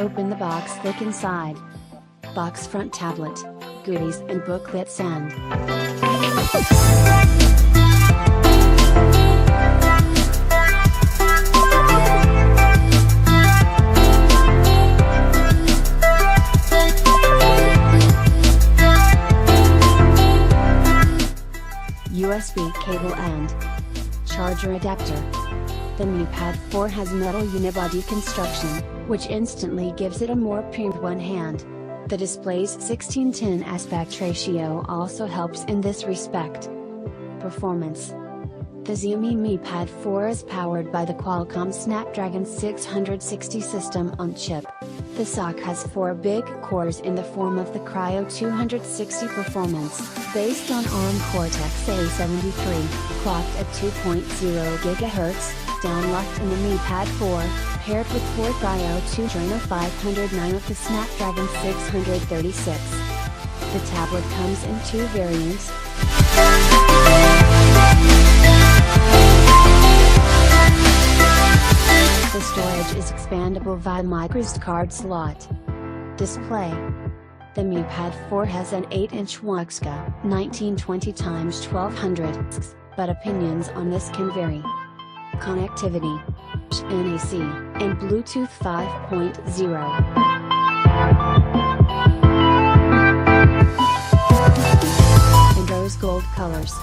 open the box, look inside. Box front tablet, goodies and booklets and USB cable and charger adapter. The Mi Pad 4 has metal unibody construction, which instantly gives it a more premium one hand. The display's 16:10 aspect ratio also helps in this respect. Performance. The Xiaomi Mi Pad 4 is powered by the Qualcomm Snapdragon 660 system on chip. The SoC has 4 big cores in the form of the Cryo 260 performance, based on ARM Cortex-A73, clocked at 2.0 GHz, downlocked in the Mi Pad 4, paired with 4 Cryo 2 Adreno 509 of the Snapdragon 636. The tablet comes in 2 variants. The storage is expandable via microSD card slot. Display. The Mi Pad 4 has an 8-inch Wuxka 1920x1200, but opinions on this can vary. Connectivity. NAC, and Bluetooth 5.0. In rose gold colors.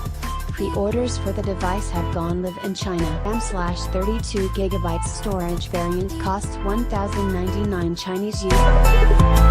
Pre-orders for the device have gone live in China. RAM/32GB storage variant costs 1,099 Chinese yuan.